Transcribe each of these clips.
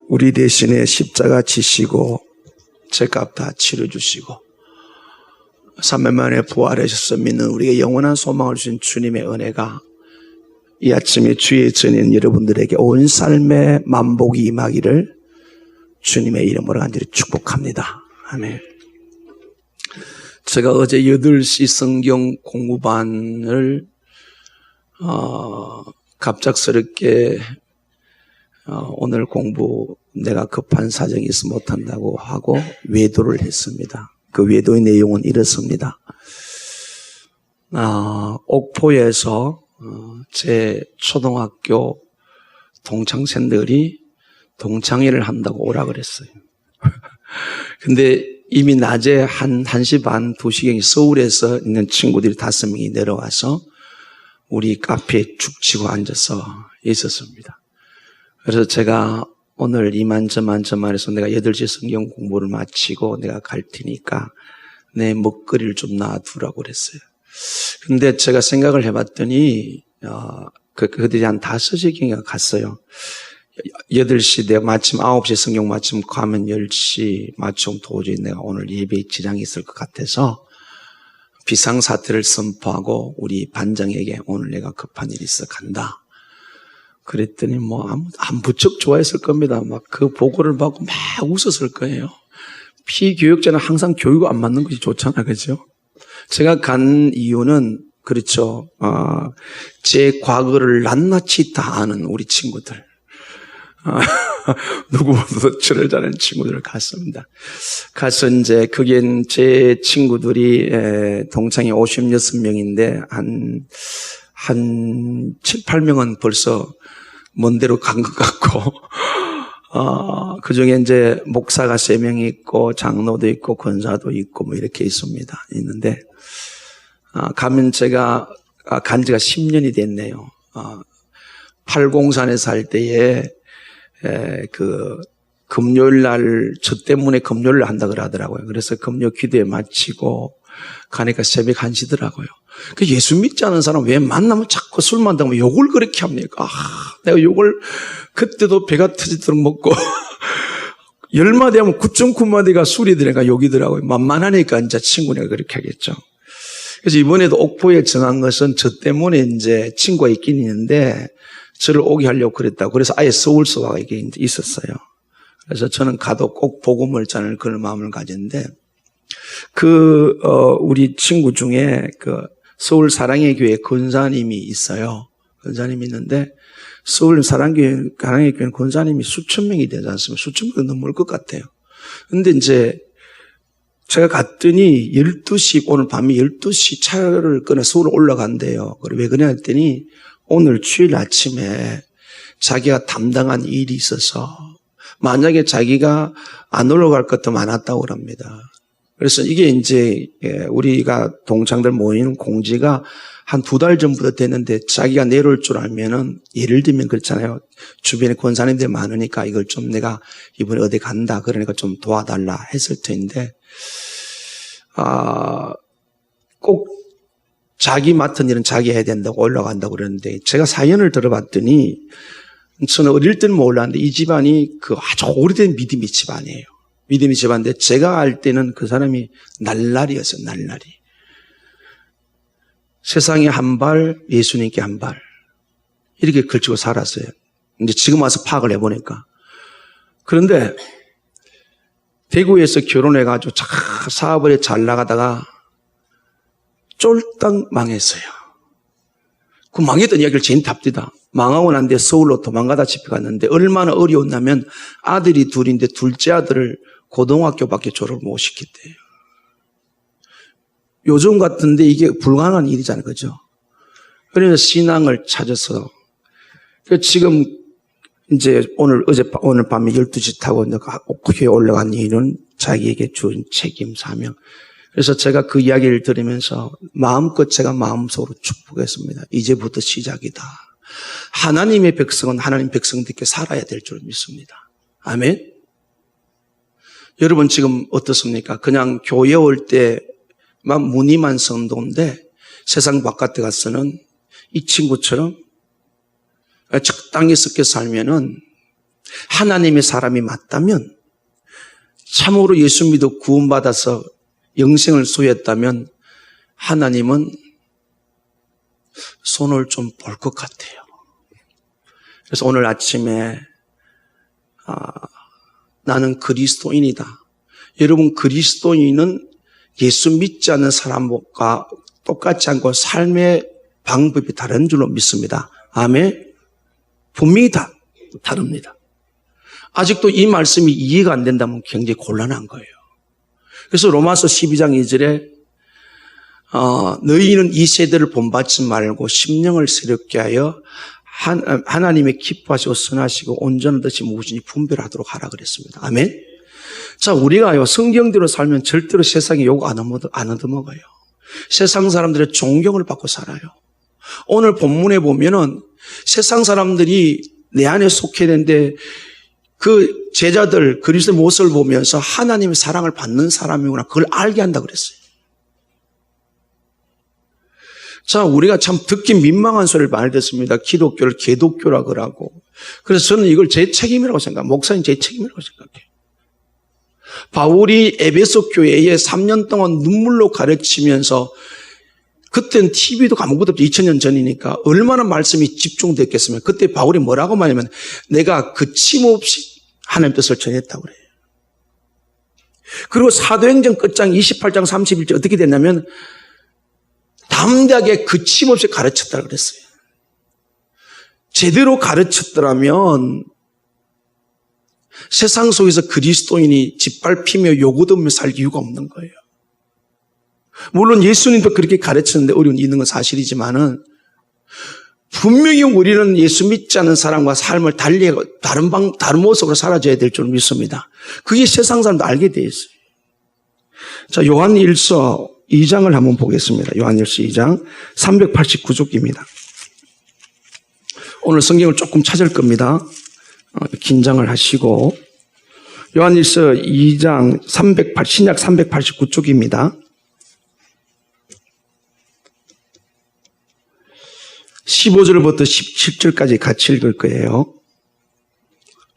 우리 대신에 십자가 지시고 죄값 다 치러주시고 3일 만에 부활하셔서 믿는 우리에게 영원한 소망을 주신 주님의 은혜가 이 아침에 주의 전인 여러분들에게 온 삶의 만복이 임하기를 주님의 이름으로 간절히 축복합니다. 아멘. 제가 어제 8시 성경 공부반을 갑작스럽게 오늘 공부 내가 급한 사정이 있어 못한다고 하고 외도를 했습니다. 그 외도의 내용은 이렇습니다. 옥포에서 제 초등학교 동창생들이 동창회를 한다고 오라 그랬어요. 근데 이미 낮에 1시 반, 2시경에 서울에서 있는 친구들이 5명이 내려와서 우리 카페에 죽 치고 앉아서 있었습니다. 그래서 제가 오늘 이만저만 해서 내가 8시 성경 공부를 마치고 내가 갈 테니까 내 먹거리를 좀 놔두라고 그랬어요. 근데 제가 생각을 해봤더니, 그들이 한 5시경에 갔어요. 8시 내가 마침 9시 성경 마침 가면 10시 마침 도저히 내가 오늘 예배에 지장이 있을 것 같아서 비상사태를 선포하고 우리 반장에게 오늘 내가 급한 일이 있어 간다. 그랬더니 안 부쩍 좋아했을 겁니다. 막 그 보고를 받고 막 웃었을 거예요. 피교육자는 항상 교육 안 맞는 것이 좋잖아, 그죠? 제가 간 이유는 그렇죠. 제 과거를 낱낱이 다 아는 우리 친구들. 누구보다도 저를 잘하는 친구들을 갔습니다. 가서 이제 그게 제 친구들이 동창이 56명인데 한 7, 8명은 벌써 먼 데로 간 것 같고 그 중에 이제 목사가 3명이 있고 장로도 있고 권사도 있고 뭐 이렇게 있는데 가면 제가 간 지가 10년이 됐네요. 팔공산에 살 때에 그 금요일 날 저 때문에 금요일을 한다 그러더라고요. 그래서 금요 기도에 마치고 가니까 새벽 1시더라고요. 그 예수 믿지 않은 사람 왜 만나면 자꾸 술 만나면 욕을 그렇게 합니까? 내가 욕을 그때도 배가 터지도록 먹고 10마디 하면 9.9마디가 술이 들어가 욕이더라고요. 만만하니까 이제 친구네가 그렇게 하겠죠. 그래서 이번에도 옥포에 정한 것은 저 때문에 이제 친구가 있긴 있는데 저를 오게 하려고 그랬다고. 그래서 아예 서울서 와가 이게 있었어요. 그래서 저는 가도 꼭 복음을 전할 그런 마음을 가졌는데 우리 친구 중에 서울 사랑의 교회 권사님이 있어요. 권사님이 있는데 서울 사랑의 교회는 권사님이 수천 명이 되지 않습니까? 수천 명이 넘을 것 같아요. 근데 이제 제가 갔더니 12시, 오늘 밤에 12시 차를 끊어 서울 올라간대요. 왜 그래 했더니 오늘 주일 아침에 자기가 담당한 일이 있어서 만약에 자기가 안 올라갈 것도 많았다고 합니다. 그래서 이게 이제 우리가 동창들 모이는 공지가 한 2달 전부터 됐는데 자기가 내려올 줄 알면은 예를 들면 그렇잖아요. 주변에 권사님들 많으니까 이걸 좀 내가 이번에 어디 간다 그러니까 좀 도와달라 했을 텐데 꼭 자기 맡은 일은 자기 해야 된다고 올라간다고 그러는데 제가 사연을 들어봤더니 저는 어릴 때는 몰랐는데 이 집안이 아주 오래된 믿음의 집안이에요. 믿음의 집안인데 제가 알 때는 그 사람이 날라리였어요. 날라리. 세상에 한 발, 예수님께 한 발. 이렇게 걸치고 살았어요. 이제 지금 와서 파악을 해보니까. 그런데 대구에서 결혼해가지고 사업을 잘 나가다가 쫄딱 망했어요. 그 망했던 이야기를 저희는 답디다. 망하고 난 뒤에 서울로 도망가다 집에갔는데 얼마나 어려웠냐면 아들이 둘인데 둘째 아들을 고등학교밖에 졸업을 못 시켰대요. 요즘 같은데 이게 불가능한 일이잖아요. 그죠? 그래서 신앙을 찾아서 지금 이제 오늘 밤에 12시 타고 교회에 올라간 이유는 자기에게 준 책임, 사명. 그래서 제가 그 이야기를 들으면서 마음껏 제가 마음속으로 축복했습니다. 이제부터 시작이다. 하나님의 백성은 하나님 백성들께 살아야 될 줄 믿습니다. 아멘. 여러분 지금 어떻습니까? 그냥 교회 올 때만 무늬만 성도인데 세상 바깥에 가서는 이 친구처럼 적당히 섞여 살면은 하나님의 사람이 맞다면, 참으로 예수 믿어 구원받아서 영생을 소유했다면 하나님은 손을 좀 볼 것 같아요. 그래서 오늘 아침에 나는 그리스도인이다. 여러분, 그리스도인은 예수 믿지 않는 사람과 똑같지 않고 삶의 방법이 다른 줄로 믿습니다. 아멘. 분명히 다릅니다. 아직도 이 말씀이 이해가 안 된다면 굉장히 곤란한 거예요. 그래서 로마서 12장 2절에 너희는 이 세대를 본받지 말고 심령을 새롭게 하여 하나님의 기뻐하시고 선하시고 온전한 뜻이 무엇인지 분별하도록 하라 그랬습니다. 아멘. 자, 우리가요 성경대로 살면 절대로 세상에 욕 안 얻어먹어요. 세상 사람들의 존경을 받고 살아요. 오늘 본문에 보면은 세상 사람들이 내 안에 속해 있는데 그 제자들 그리스도의 모습을 보면서 하나님의 사랑을 받는 사람이구나, 그걸 알게 한다고 그랬어요. 자, 우리가 참 듣기 민망한 소리를 많이 듣습니다. 기독교를 개독교라 그러고. 그래서 저는 이걸 제 책임이라고 생각해요. 목사님 제 책임이라고 생각해요. 바울이 에베소 교회에 3년 동안 눈물로 가르치면서, 그때는 TV도 아무것도 없죠. 2000년 전이니까 얼마나 말씀이 집중됐겠습니까? 그때 바울이 뭐라고 말하냐면 내가 그침없이 하나님 뜻을 전했다고 그래요. 그리고 사도행전 끝장 28장 31절 어떻게 됐냐면 담대하게 그침없이 가르쳤다고 그랬어요. 제대로 가르쳤더라면 세상 속에서 그리스도인이 짓밟히며 요구되며 살 이유가 없는 거예요. 물론 예수님도 그렇게 가르치는데 어려움이 있는 건 사실이지만은 분명히 우리는 예수 믿지 않는 사람과 삶을 달리하고 다른 모습으로 살아줘야 될 줄 믿습니다. 그게 세상 사람도 알게 돼 있어요. 자, 요한일서 2장을 한번 보겠습니다. 요한일서 2장 389쪽입니다. 오늘 성경을 조금 찾을 겁니다. 긴장을 하시고. 요한일서 2장 신약 389쪽입니다. 15절부터 17절까지 같이 읽을 거예요.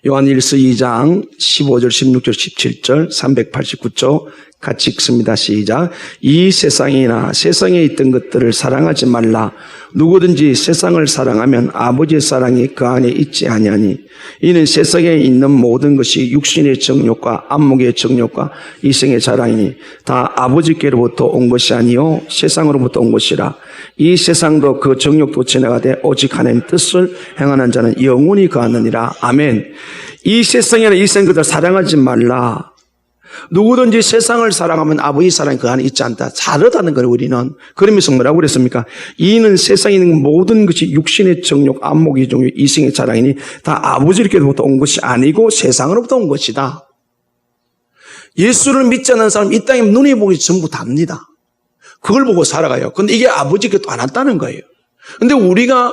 요한일서 2장 15절, 16절, 17절, 389쪽 같이 읽습니다. 시작. 이 세상이나 세상에 있던 것들을 사랑하지 말라. 누구든지 세상을 사랑하면 아버지의 사랑이 그 안에 있지 아니하니 이는 세상에 있는 모든 것이 육신의 정욕과 안목의 정욕과 이생의 자랑이니 다 아버지께로부터 온 것이 아니요 세상으로부터 온 것이라. 이 세상도 그 정욕도 지나가되 오직 하나님 뜻을 행하는 자는 영원히 거하느니라. 아멘. 이 세상에나 이 세상 것들을 사랑하지 말라. 누구든지 세상을 사랑하면 아버지 사랑이 그 안에 있지 않다. 다르다는 거예요, 우리는. 그러면서 뭐라고 그랬습니까? 이는 세상에 있는 모든 것이 육신의 정욕, 안목의 정욕, 이생의 자랑이니 다 아버지께로부터 온 것이 아니고 세상으로부터 온 것이다. 예수를 믿지 않는 사람 이 땅에 눈에 보기 전부 답니다. 그걸 보고 살아가요. 근데 이게 아버지께도 안 왔다는 거예요. 근데 우리가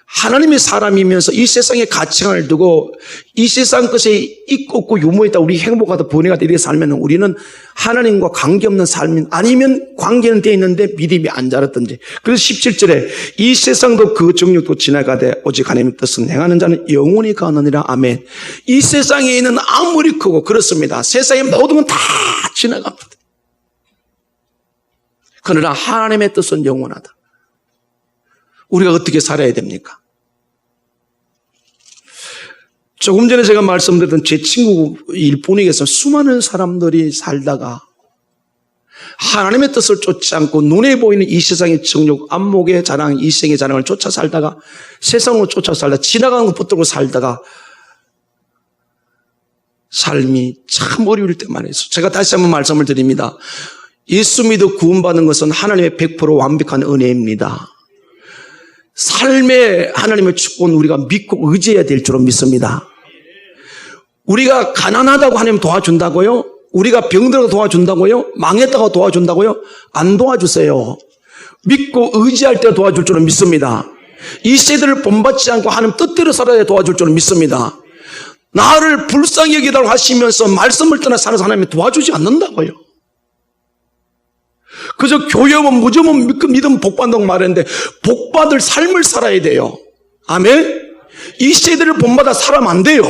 하나님의 사람이면서 이 세상의 가치관을 두고 이 세상 것에 있고 없고 유무했다, 우리 행복하다, 번뇌하다 이렇게 살면 우리는 하나님과 관계없는 삶이, 아니면 관계는 돼 있는데 믿음이 안 자랐든지. 그래서 17절에 이 세상도 그 정욕도 지나가되 오직 하나님의 뜻을 행하는 자는 영원히 거하느니라. 아멘. 이 세상에 있는 아무리 크고 그렇습니다. 세상의 모든 건 다 지나갑니다. 그러나 하나님의 뜻은 영원하다. 우리가 어떻게 살아야 됩니까? 조금 전에 제가 말씀드렸던 제 친구일 뿐이겠어요. 수많은 사람들이 살다가 하나님의 뜻을 쫓지 않고 눈에 보이는 이 세상의 정욕, 안목의 자랑, 이생의 자랑을 쫓아 살다가 세상으로 쫓아 살다가 지나가는 것 붙들고 살다가 삶이 참 어려울 때만 해서 제가 다시 한번 말씀을 드립니다. 예수 믿어 구원받는 것은 하나님의 100% 완벽한 은혜입니다. 삶의 하나님의 축복은 우리가 믿고 의지해야 될 줄로 믿습니다. 우리가 가난하다고 하나님 도와준다고요? 우리가 병들어서 도와준다고요? 망했다고 도와준다고요? 안 도와주세요. 믿고 의지할 때 도와줄 줄로 믿습니다. 이 세대를 본받지 않고 하나님 뜻대로 살아야 도와줄 줄로 믿습니다. 나를 불쌍히 여기달라고 하시면서 말씀을 떠나 살아서 하나님이 도와주지 않는다고요. 그저 교회만 무조건 믿음 복받는다고 말했는데 복받을 삶을 살아야 돼요. 아멘. 이 세대를 본받아 살아면 안 돼요.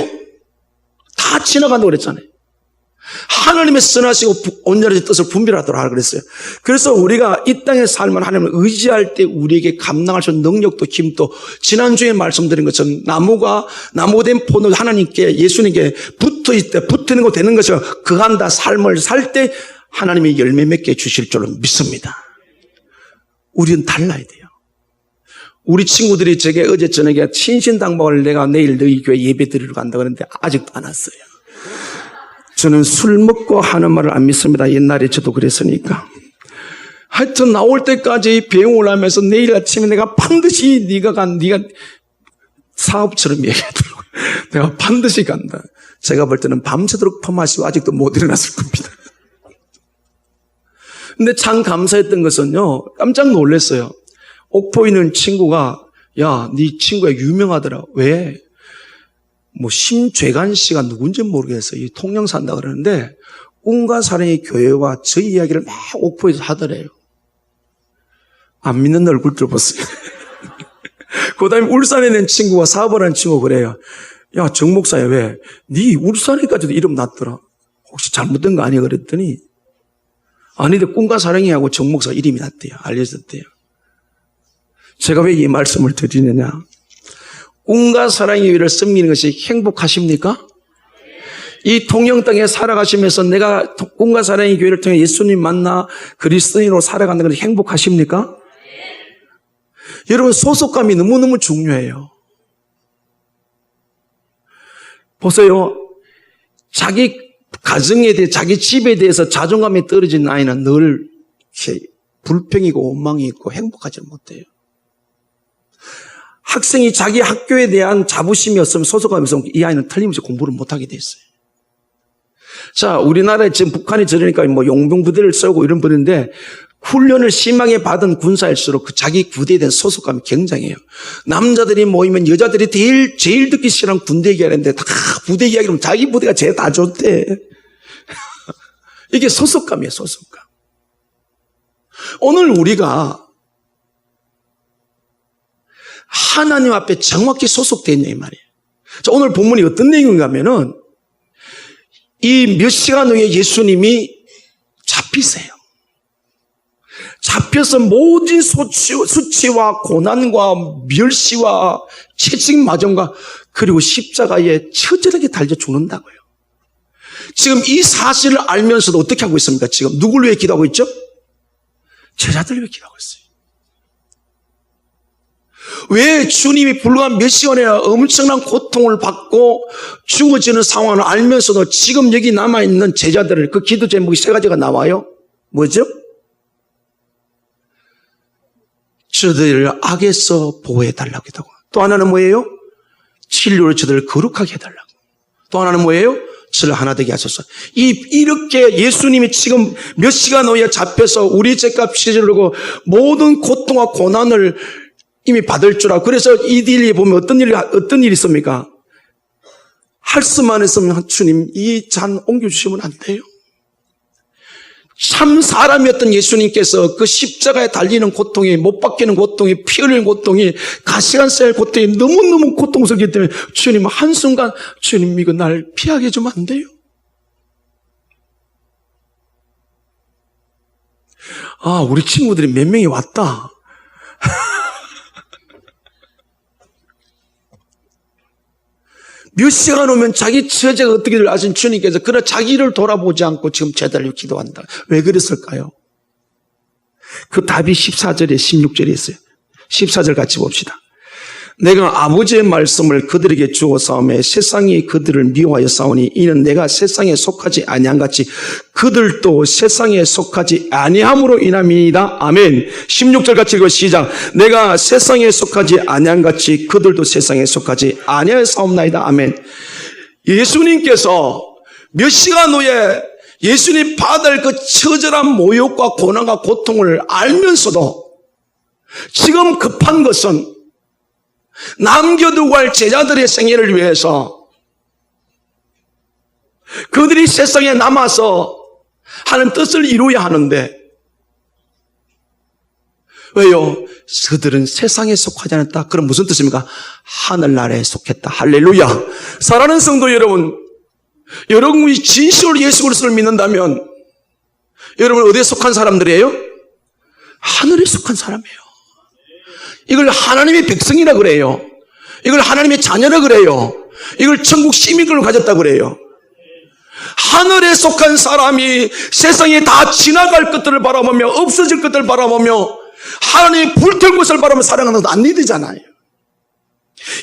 다 지나간다고 그랬잖아요. 하나님의 선하시고 온전하신 뜻을 분별하도록 하라 그랬어요. 그래서 우리가 이 땅의 삶을 하나님을 의지할 때 우리에게 감당할 수 있는 능력도 힘도, 지난주에 말씀드린 것처럼 나무된 포도 하나님께, 예수님께 붙는 거 되는 것을 그한다 삶을 살 때 하나님이 열매 맺게 주실 줄로 믿습니다. 우리는 달라야 돼요. 우리 친구들이 제게 어제 저녁에 신신당부를 내가 내일 너희 교회 예배 드리러 간다 그러는데 아직도 안 왔어요. 저는 술 먹고 하는 말을 안 믿습니다. 옛날에 저도 그랬으니까. 하여튼 나올 때까지 배웅을 하면서 내일 아침에 내가 반드시 네가 사업처럼 얘기하더라고요. 내가 반드시 간다. 제가 볼 때는 밤새도록 퍼마시고 아직도 못 일어났을 겁니다. 근데 참 감사했던 것은요, 깜짝 놀랐어요. 옥포에 있는 친구가, 야, 네 친구가 유명하더라. 왜? 뭐 심죄관 씨가 누군지 모르겠어요. 이 통영 산다 그러는데 꿈과 사랑의 교회와 저희 이야기를 막 옥포에서 하더래요. 안 믿는 얼굴들 보세요. 그 다음에 울산에 있는 친구가 사업을 하는 친구가 그래요. 야, 정 목사야, 왜? 네 울산에까지도 이름 났더라. 혹시 잘못된 거 아니야? 그랬더니 아닌데 꿈과 사랑이 하고 정 목사 이름이 났대요. 알려졌대요. 제가 왜 이 말씀을 드리느냐? 꿈과 사랑의 위를 섬기는 것이 행복하십니까? 이 통영 땅에 살아가시면서 내가 꿈과 사랑의 교회를 통해 예수님 만나 그리스도인으로 살아가는 것이 행복하십니까? 여러분, 소속감이 너무너무 중요해요. 보세요. 자기 가정에 대해, 자기 집에 대해서 자존감이 떨어진 아이는 늘 불평이고 원망이 있고 행복하지 못해요. 학생이 자기 학교에 대한 자부심이 없으면 소속감이 없으면 이 아이는 틀림없이 공부를 못하게 돼 있어요. 자, 우리나라에 지금 북한이 저러니까 뭐 용병부대를 쏘고 이런 분인데 훈련을 심하게 받은 군사일수록 그 자기 부대에 대한 소속감이 굉장해요. 남자들이 모이면 여자들이 제일 듣기 싫어하는 군대 얘기하는데 다 부대 이야기하면 자기 부대가 제일 다 좋대. 이게 소속감이에요, 소속감. 오늘 우리가 하나님 앞에 정확히 소속되어 있냐 이 말이에요. 자, 오늘 본문이 어떤 내용인가 하면은 이 몇 시간 후에 예수님이 잡히세요. 잡혀서 모든 수치와 고난과 멸시와 채찍 맞음과 그리고 십자가에 처절하게 달려 죽는다고요. 지금 이 사실을 알면서도 어떻게 하고 있습니까? 지금 누굴 위해 기도하고 있죠? 제자들을 위해 기도하고 있어요. 왜 주님이 불과 몇 시간에 엄청난 고통을 받고 죽어지는 상황을 알면서도 지금 여기 남아있는 제자들을, 그 기도 제목이 세 가지가 나와요. 뭐죠? 저들을 악에서 보호해달라고 했다고. 또 하나는 뭐예요? 진리로 저들을 거룩하게 해달라고. 또 하나는 뭐예요? 저를 하나 되게 하소서. 이렇게 예수님이 지금 몇 시간 후에 잡혀서 우리 죄값 치르고 모든 고통과 고난을 이미 받을 줄 알고, 그래서 이들이 보면 어떤 일이 있습니까? 할 수만 했으면 주님 이 잔 옮겨주시면 안 돼요? 참 사람이었던 예수님께서 그 십자가에 달리는 고통이, 못 박히는 고통이, 피 흘리는 고통이, 가시관 쌓일 고통이 너무너무 고통스럽기 때문에 주님 한순간 주님 이거 날 피하게 해주면 안 돼요? 아, 우리 친구들이 몇 명이 왔다. 몇 시간 오면 자기 처제가 어떻게 될 아신 주님께서 그러나 자기를 돌아보지 않고 지금 제자를 기도한다. 왜 그랬을까요? 그 답이 14절에 16절에 있어요. 14절 같이 봅시다. 내가 아버지의 말씀을 그들에게 주어 싸우매 세상이 그들을 미워하여 싸우니 이는 내가 세상에 속하지 아니함같이 그들도 세상에 속하지 아니함으로 인함이니이다. 아멘. 16절 같이 읽어 시작. 내가 세상에 속하지 아니함같이 그들도 세상에 속하지 아니하여 싸움나이다. 아멘. 예수님께서 몇 시간 후에 예수님 받을 그 처절한 모욕과 고난과 고통을 알면서도 지금 급한 것은 남겨두고 할 제자들의 생애를 위해서 그들이 세상에 남아서 하는 뜻을 이루어야 하는데 왜요? 그들은 세상에 속하지 않았다. 그럼 무슨 뜻입니까? 하늘나라에 속했다. 할렐루야. 사랑하는 성도 여러분, 여러분이 진실로 예수 그리스도를 믿는다면 여러분 어디에 속한 사람들이에요? 하늘에 속한 사람이에요. 이걸 하나님의 백성이라 그래요. 이걸 하나님의 자녀라 그래요. 이걸 천국 시민권을 가졌다 그래요. 하늘에 속한 사람이 세상에 다 지나갈 것들을 바라보며 없어질 것들을 바라보며 하나님의 불태울 것을 바라보며 살아가는 것도 안 되잖아요.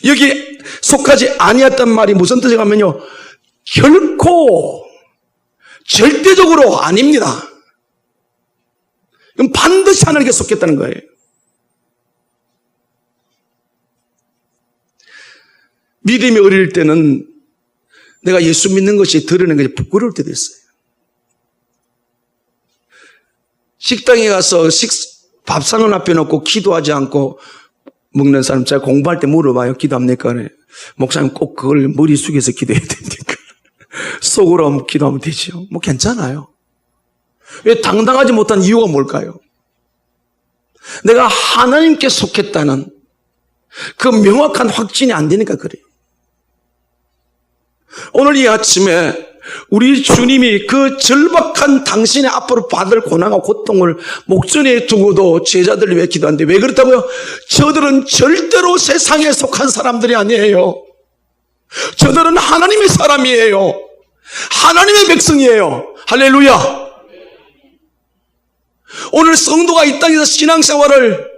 여기 속하지 아니었단 말이 무슨 뜻인가 하면요, 결코 절대적으로 아닙니다. 그럼 반드시 하나님께 속했다는 거예요. 믿음이 어릴 때는 내가 예수 믿는 것이 드러내는 것이 부끄러울 때도 있어요. 식당에 가서 밥상을 앞에 놓고 기도하지 않고 먹는 사람, 제가 공부할 때 물어봐요. 기도합니까? 목사님 꼭 그걸 머리 숙여서 기도해야 됩니까? 속으로 기도하면 되죠. 뭐 괜찮아요. 왜 당당하지 못한 이유가 뭘까요? 내가 하나님께 속했다는 그 명확한 확신이 안 되니까 그래요. 오늘 이 아침에 우리 주님이 그 절박한 당신의 앞으로 받을 고난과 고통을 목전에 두고도 제자들을 위해 기도하는데 왜 그렇다고요? 저들은 절대로 세상에 속한 사람들이 아니에요. 저들은 하나님의 사람이에요. 하나님의 백성이에요. 할렐루야. 오늘 성도가 이 땅에서 신앙생활을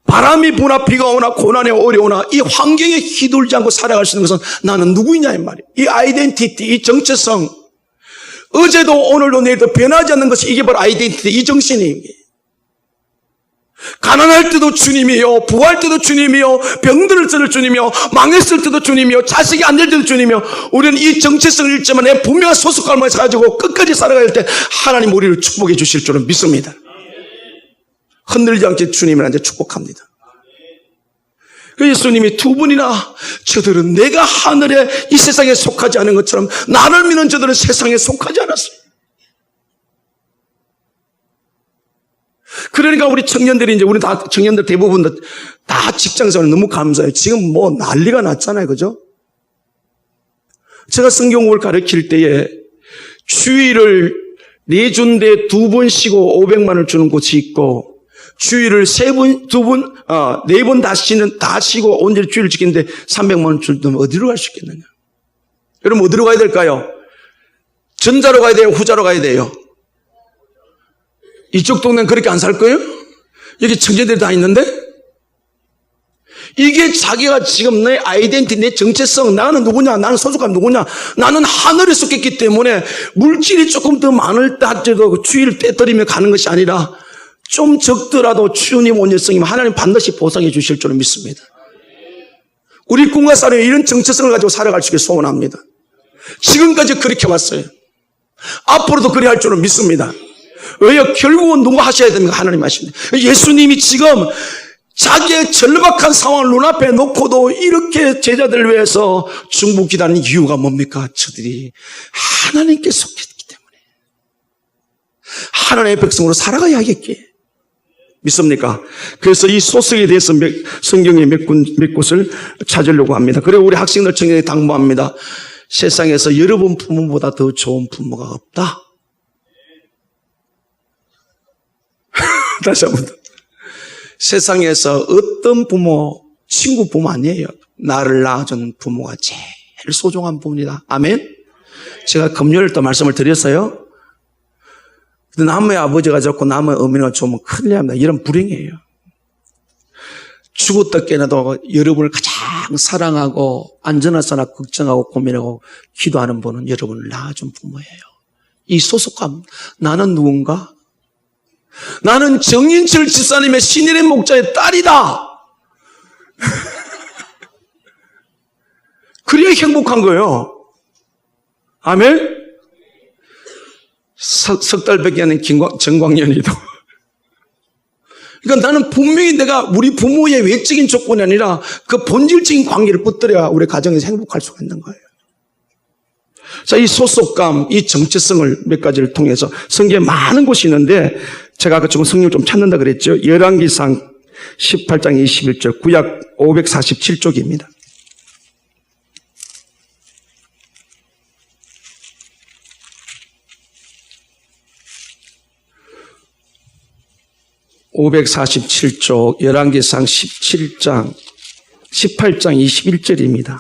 바람이 부나 비가 오나 고난이 어려우나 이 환경에 휘둘지 않고 살아갈 수 있는 것은 나는 누구이냐 이 말이에요. 이 아이덴티티, 이 정체성, 어제도 오늘도 내일도 변하지 않는 것이 이게 바로 아이덴티티, 이 정신이에요. 가난할 때도 주님이요, 부할 때도 주님이요, 병들을 때도 주님이요, 망했을 때도 주님이요, 자식이 안 될 때도 주님이요. 우리는 이 정체성을 잃지만 내 분명한 소속감을 가지고 끝까지 살아갈 때 하나님 우리를 축복해 주실 줄은 믿습니다. 흔들리지 않게 주님을 이제 축복합니다. 예수님이 두 번이나 저들은 내가 하늘에 이 세상에 속하지 않은 것처럼 나를 믿는 저들은 세상에 속하지 않았어요. 그러니까 우리 청년들이 이제 우리 다 청년들 대부분 다 직장생활 너무 감사해요. 지금 뭐 난리가 났잖아요, 그죠? 제가 성경을 가르칠 때에 주일을 4주인데 2번 쉬고 500만 원을 주는 곳이 있고 주일을 4번 다 쉬고 온전히 주일을 지키는데 300만 원 줄면 어디로 갈 수 있겠느냐? 여러분 어디로 가야 될까요? 전자로 가야 돼요? 후자로 가야 돼요? 이쪽 동네는 그렇게 안 살 거예요? 여기 청년들이 다 있는데? 이게 자기가 지금 내 아이덴티티, 내 정체성, 나는 누구냐, 나는 소속감 누구냐, 나는 하늘에 속했기 때문에 물질이 조금 더 많을 때 하더라도 주일을 떼뜨리며 가는 것이 아니라 좀 적더라도 주님 온전성이면 하나님 반드시 보상해 주실 줄을 믿습니다. 우리 꿈과 사람이 이런 정체성을 가지고 살아갈 수 있게 소원합니다. 지금까지 그렇게 왔어요. 앞으로도 그래 할 줄은 믿습니다. 왜요? 결국은 누가 하셔야 됩니까? 하나님 하십니다. 예수님이 지금 자기의 절박한 상황을 눈앞에 놓고도 이렇게 제자들을 위해서 중보 기도하는 이유가 뭡니까? 저들이 하나님께 속했기 때문에 하나님의 백성으로 살아가야 하겠기에 믿습니까? 그래서 이 소속에 대해서 성경에 몇 곳을 찾으려고 합니다. 그리고 우리 학생들 청년에 당부합니다. 세상에서 여러분 부모보다 더 좋은 부모가 없다. 다시 한번 더. 세상에서 어떤 부모, 친구 부모 아니에요. 나를 낳아준 부모가 제일 소중한 부모입니다. 아멘? 제가 금요일 또 말씀을 드렸어요. 남의 아버지가 좋고 남의 어머니가 좋으면 큰일 납니다. 이런 불행이에요. 죽었다 깨나도 여러분을 가장 사랑하고 안전하사나 걱정하고 고민하고 기도하는 분은 여러분을 낳아준 부모예요. 이 소속감, 나는 누군가? 나는 정인철 집사님의 신일의 목자의 딸이다. 그래야 행복한 거예요. 아멘? 석 달밖에 안 된 정광년이도. 그러니까 나는 분명히 내가 우리 부모의 외적인 조건이 아니라 그 본질적인 관계를 붙들어야 우리 가정에서 행복할 수가 있는 거예요. 자, 이 소속감, 이 정체성을 몇 가지를 통해서 성경에 많은 곳이 있는데 제가 아까 조금 성경을 좀 찾는다 그랬죠. 열왕기상 18장 21절, 구약 547쪽입니다. 547쪽 열왕기상 18장 21절입니다.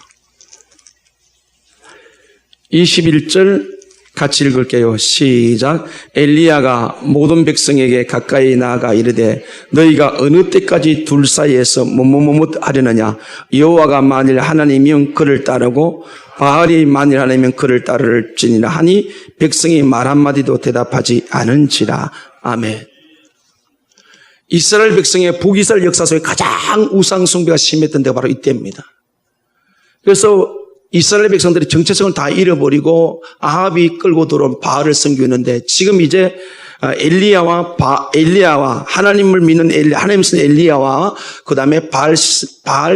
21절 같이 읽을게요. 시작. 엘리야가 모든 백성에게 가까이 나아가 이르되 너희가 어느 때까지 둘 사이에서 뭐뭐뭐 하려느냐. 여호와가 만일 하나님이면 그를 따르고 바알이 만일 하나님이면 그를 따를지니라 하니 백성이 말 한마디도 대답하지 않은지라. 아멘. 이스라엘 백성의 북이스라엘 역사 속에 가장 우상 숭배가 심했던 데가 바로 이때입니다. 그래서 이스라엘 백성들이 정체성을 다 잃어버리고 아합이 끌고 들어온 바알을 섬기고 있는데 지금 이제 엘리야와 하나님을 믿는 하나님 신 엘리야와 그 다음에 바알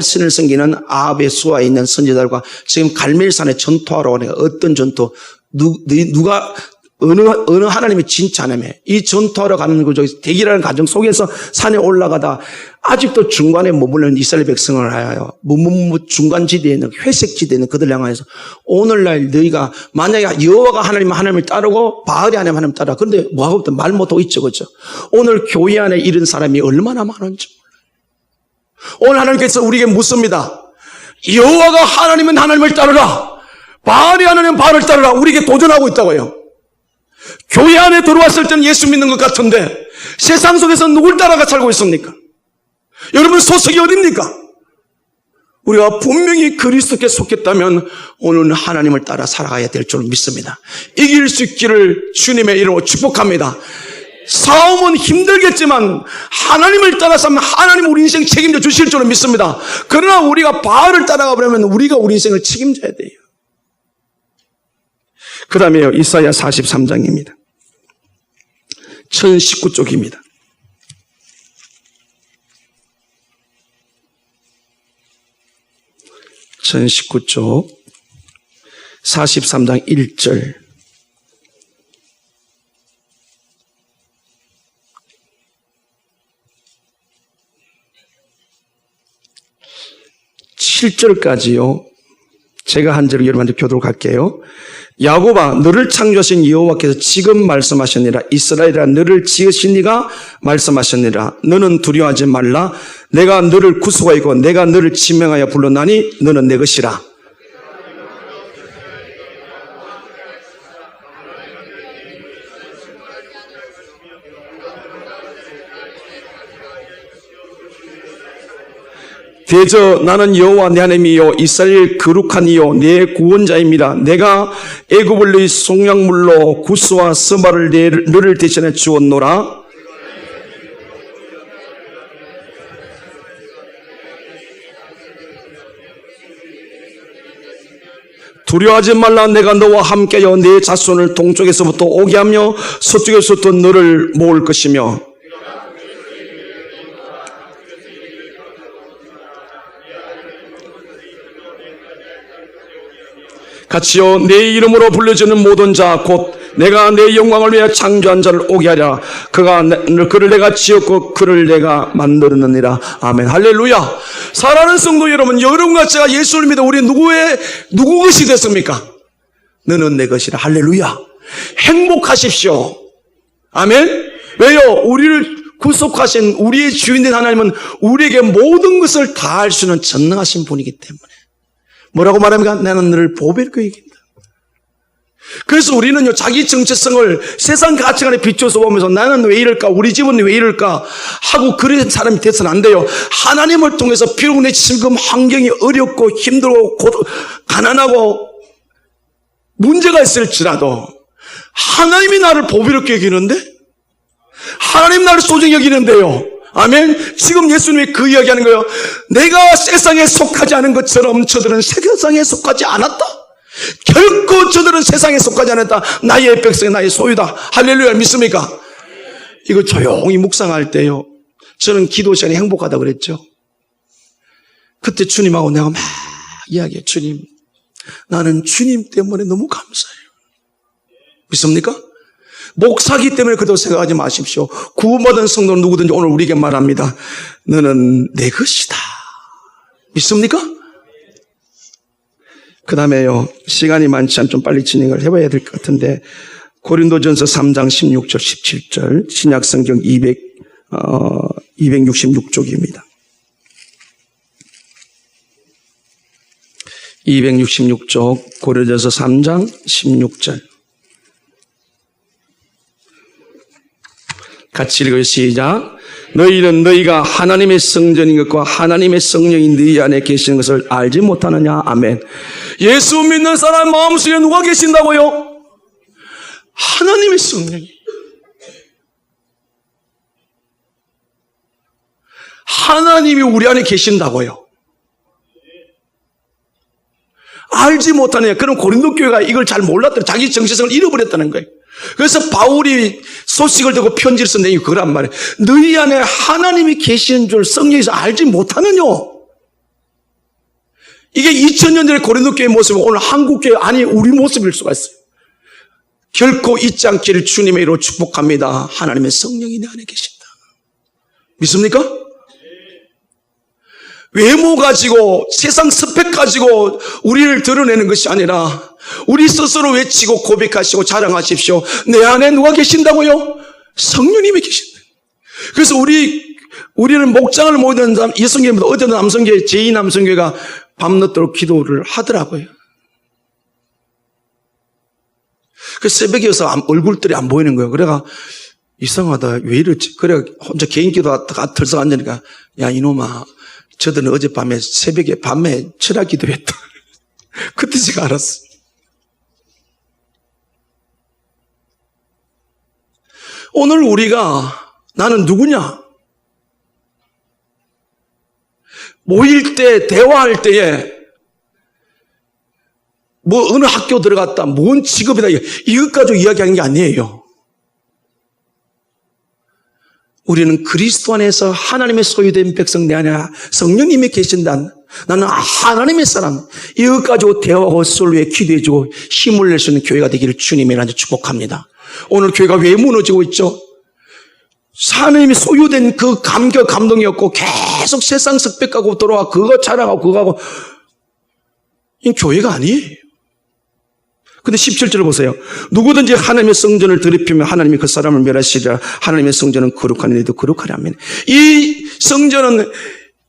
신을 섬기는 아합의 수하에 있는 선지자들과 지금 갈멜산에 전투하러 오니까 어떤 전투, 누가 어느 하나님이 진짜 하나님이에요. 이 전투하러 가는 대기라는 과정 속에서 산에 올라가다 아직도 중간에 머무르는 이스라엘 백성을 하여 중간지대에 있는 회색지대에 있는 그들 향하여서 오늘날 너희가 만약에 여호와가 하나님을 따르고 바알이 하나님을 따라 그런데 뭐하고 말 못하고 있죠. 그렇죠? 오늘 교회 안에 이런 사람이 얼마나 많은지 몰라요. 오늘 하나님께서 우리에게 묻습니다. 여호와가 하나님은 하나님을 따르라. 바알이 하나님은 바알을 따르라. 우리에게 도전하고 있다고요. 교회 안에 들어왔을 때는 예수 믿는 것 같은데 세상 속에서 누굴 따라가 살고 있습니까? 여러분 소속이 어딥니까? 우리가 분명히 그리스도께 속했다면 오늘은 하나님을 따라 살아가야 될 줄 믿습니다. 이길 수 있기를 주님의 이름으로 축복합니다. 싸움은 힘들겠지만 하나님을 따라서 하면 하나님 우리 인생 책임져 주실 줄은 믿습니다. 그러나 우리가 바알을 따라가 버리면 우리가 우리 인생을 책임져야 돼요. 그 다음에요. 이사야 43장입니다. 1019쪽입니다. 1019쪽 43장 1절 7절까지요. 제가 한 절을 여러분한테 교도록 할게요. 야곱아 너를 창조하신 여호와께서 지금 말씀하셨느니라. 이스라엘아 너를 지으신 이가 말씀하셨느니라. 너는 두려워하지 말라. 내가 너를 구속하였고 내가 너를 지명하여 불렀나니 너는 내 것이라. 대저 나는 여호와 내 하나님이요 이스라엘 거룩한 이요 내 구원자입니다. 내가 애굽을 너희 속량물로 구스와 스바를 너를 대신해 주었노라. 두려워하지 말라. 내가 너와 함께여 내 자손을 동쪽에서부터 오게 하며 서쪽에서부터 너를 모을 것이며 같이요 내 이름으로 불려주는 모든 자 곧 내가 내 영광을 위해 창조한 자를 오게 하리라. 그를 내가 지었고 그를 내가 만들었느니라. 아멘. 할렐루야. 사랑하는 성도 여러분, 여러분과 제가 예수를 믿어 우리 누구 것이 됐습니까? 너는 내 것이라. 할렐루야. 행복하십시오. 아멘. 왜요? 우리를 구속하신 우리의 주인된 하나님은 우리에게 모든 것을 다 할 수 있는 전능하신 분이기 때문에 뭐라고 말합니까? 나는 너를 보배롭게 여긴다. 그래서 우리는요, 자기 정체성을 세상 가치관에 비춰서 보면서 나는 왜 이럴까? 우리 집은 왜 이럴까? 하고 그런 사람이 돼서는 안 돼요. 하나님을 통해서 비록 내 지금 환경이 어렵고 힘들고 가난하고 문제가 있을지라도 하나님이 나를 보배롭게 여기는데? 하나님 나를 소중히 여기는데요. 아멘. 지금 예수님이 그 이야기하는 거예요. 내가 세상에 속하지 않은 것처럼 저들은 세상에 속하지 않았다. 결코 저들은 세상에 속하지 않았다. 나의 백성이 나의 소유다. 할렐루야. 믿습니까? 이거 조용히 묵상할 때요, 저는 기도 시간이 행복하다고 그랬죠. 그때 주님하고 내가 막 이야기해. 주님, 나는 주님 때문에 너무 감사해요. 믿습니까? 목사기 때문에 그도 생각하지 마십시오. 구원받은 성도는 누구든지 오늘 우리에게 말합니다. 너는 내 것이다. 믿습니까? 그 다음에요, 시간이 많지 않아 좀 빨리 진행을 해봐야 될 것 같은데, 고린도전서 3장 16절 17절 신약성경 266쪽입니다. 266쪽 고린도전서 3장 16절. 같이 읽어요. 시작. 너희는 너희가 하나님의 성전인 것과 하나님의 성령이 너희 안에 계시는 것을 알지 못하느냐. 아멘. 예수 믿는 사람 마음속에 누가 계신다고요? 하나님의 성령이. 하나님이 우리 안에 계신다고요. 알지 못하느냐. 그럼 고린도 교회가 이걸 잘 몰랐더니 자기 정체성을 잃어버렸다는 거예요. 그래서 바울이 소식을 듣고 편지를 쓴 내용이 그란 말이에요. 너희 안에 하나님이 계시는 줄 성령에서 알지 못하느냐. 이게 2000년 전의 고린도 교회의 모습은 오늘 한국 교회 아니 우리 모습일 수가 있어요. 결코 잊지 않기를 주님의 이름으로 축복합니다. 하나님의 성령이 내 안에 계신다. 믿습니까? 외모 가지고 세상 스펙 가지고 우리를 드러내는 것이 아니라 우리 스스로 외치고 고백하시고 자랑하십시오. 내 안에 누가 계신다고요? 성령님이 계신다. 그래서 우리는 목장을 모이는 사람, 이성교회보다 어떤 남성교회, 제2남성교회가 밤늦도록 기도를 하더라고요. 그 새벽에 와서 얼굴들이 안 보이는 거예요. 그래가 이상하다. 왜 이러지? 그래 혼자 개인 기도하다가 털썩 앉으니까 야 이놈아 저들은 어젯밤에 새벽에 밤에 철학 기도했다. 그때 제가 알았어요. 오늘 우리가 나는 누구냐? 모일 때 대화할 때에 뭐 어느 학교 들어갔다 뭔 직업이다 이것 가지고 이야기하는 게 아니에요. 우리는 그리스도 안에서 하나님의 소유된 백성 내 안에 성령님이 계신다. 나는 하나님의 사람. 이것 가지고 대화하고 서로 위해 기도해주고 힘을 낼 수 있는 교회가 되기를 주님이 나한테 축복합니다. 오늘 교회가 왜 무너지고 있죠? 하나님이 소유된 그 감격 감동이었고 계속 세상 습백하고 돌아와 그거 자랑하고 그거 하고 이 교회가 아니에요. 근데 17절을 보세요. 누구든지 하나님의 성전을 더럽히면 하나님이 그 사람을 멸하시리라. 하나님의 성전은 거룩하니 너희도 거룩하리. 아멘. 이 성전은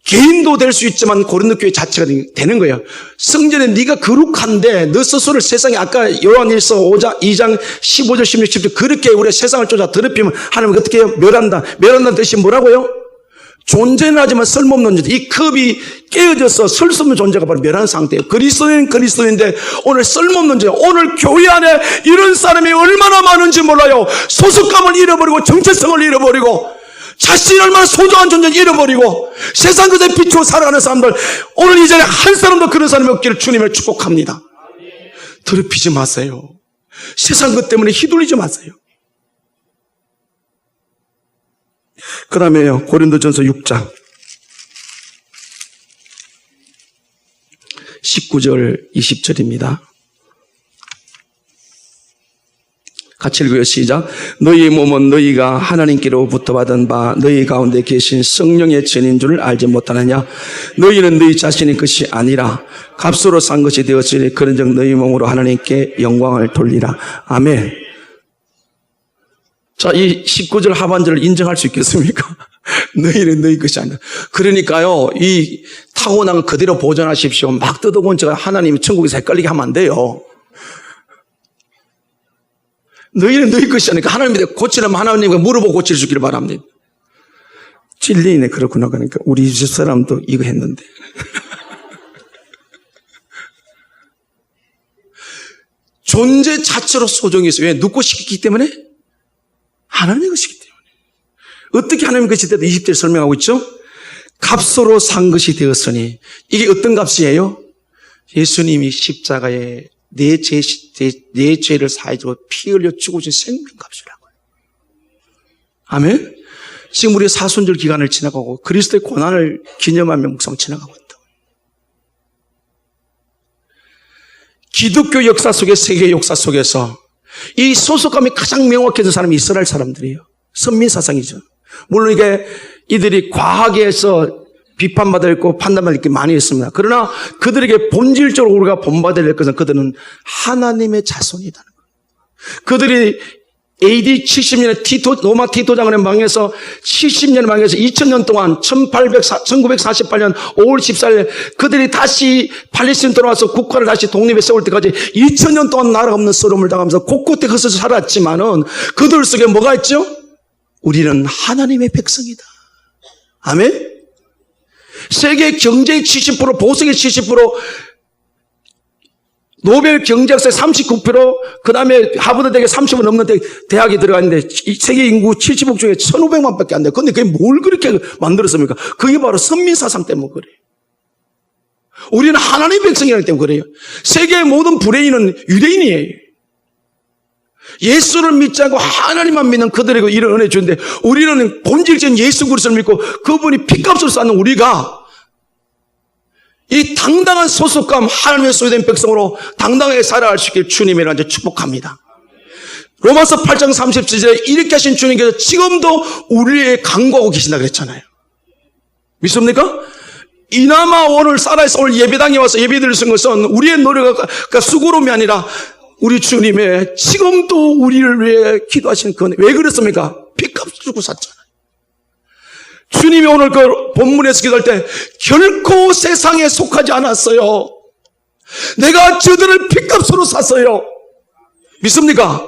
개인도 될 수 있지만 고린도 교회 자체가 되는 거예요. 성전에 네가 거룩한데 너 스스로를 세상에 아까 요한일서 2장 15절 16, 17절 그렇게 우리 세상을 쫓아 더럽히면 하나님은 어떻게 해요? 멸한다. 멸한다는 뜻이 뭐라고요? 존재는 하지만 쓸모없는 존재. 이 컵이 깨어져서 쓸 수 없는 존재가 바로 멸한 상태예요. 그리스도인은 그리스도인인데 오늘 쓸모없는 존재. 오늘 교회 안에 이런 사람이 얼마나 많은지 몰라요. 소속감을 잃어버리고 정체성을 잃어버리고 자신이 얼마나 소중한 존재를 잃어버리고 세상 것에 비추어 살아가는 사람들 오늘 이 자리에 한 사람도 그런 사람이 없기를 주님을 축복합니다. 더럽히지 마세요. 세상 것 때문에 휘둘리지 마세요. 그 다음에요. 고린도전서 6장 19절 20절입니다. 같이 읽어요. 시작. 너희의 몸은 너희가 하나님께로부터 받은 바 너희 가운데 계신 성령의 전인 줄을 알지 못하느냐. 너희는 너희 자신의 것이 아니라 값으로 산 것이 되었으니 그런즉 너희 몸으로 하나님께 영광을 돌리라. 아멘. 자, 이 19절 하반절을 인정할 수 있겠습니까? 너희는 너희 것이 아니라. 그러니까요, 이 타고난 걸 그대로 보존하십시오. 막 뜯어본 제가 하나님이 천국에서 헷갈리게 하면 안 돼요. 너희는 너희 것이 아니니까 하나님한테 고치려면 하나님께 물어보고 고칠 수 있기를 바랍니다. 진리네, 그렇구나. 그러니까 우리 집 사람도 이거 했는데. 존재 자체로 소정이 있어요. 왜? 누구 시키기 때문에? 하나님의 것이기 때문에. 어떻게 하나님의 것이 되었다 20절 설명하고 있죠? 값으로 산 것이 되었으니 이게 어떤 값이에요? 예수님이 십자가에 내 죄를 사해주고 피 흘려 죽어준 생명값이라고요. 아멘? 지금 우리 사순절 기간을 지나가고 그리스도의 고난을 기념하며 묵상 지나가고 있다. 기독교 역사 속에 세계 역사 속에서 이 소속감이 가장 명확해진 사람이 이스라엘 사람들이에요. 선민 사상이죠. 물론 이게 이들이 과학에서 비판받아 있고 판단받을 게 많이 있습니다. 그러나 그들에게 본질적으로 우리가 본받아야 될 것은 그들은 하나님의 자손이다는 거예요. 그들이 AD 70년에 로마 티토장군에 망해서 70년에 망해서 2000년 동안 1948년 5월 14일 그들이 다시 팔레스타인 돌아와서 국가를 다시 독립에 세울 때까지 2000년 동안 나라가 없는 서름을 당하면서 곳곳에 흩어져 살았지만은 그들 속에 뭐가 있죠? 우리는 하나님의 백성이다. 아멘? 세계 경제의 70%, 보석의 70%, 노벨 경제학사의 39%, 그 다음에 하버드 대학에 30은 넘는 대학이 들어갔는데, 세계 인구 70억 중에 1,500만 밖에 안 돼요. 근데 그게 뭘 그렇게 만들었습니까? 그게 바로 선민사상 때문에 그래요. 우리는 하나님의 백성이라기 때문에 그래요. 세계의 모든 브레인은 유대인이에요. 예수를 믿지 않고 하나님만 믿는 그들에게 이런 은혜 주는데, 우리는 본질적인 예수 그리스도를 믿고 그분이 핏값을 쌓는 우리가 이 당당한 소속감, 하나님의 소유된 백성으로 당당하게 살아갈 수 있길 주님이라 이제 축복합니다. 로마서 8장 37절에 이렇게 하신 주님께서 지금도 우리의 강구하고 계신다 그랬잖아요. 믿습니까? 이나마 오늘 살아서 오늘 예배당에 와서 예배 드리는 것은 우리의 노력과 수고로움이 아니라 우리 주님의 지금도 우리를 위해 기도하시는 그 은혜. 왜 그랬습니까? 핏값 주고 샀잖아요. 주님이 오늘 그 본문에서 기도할 때 결코 세상에 속하지 않았어요. 내가 저들을 핏값으로 샀어요. 믿습니까?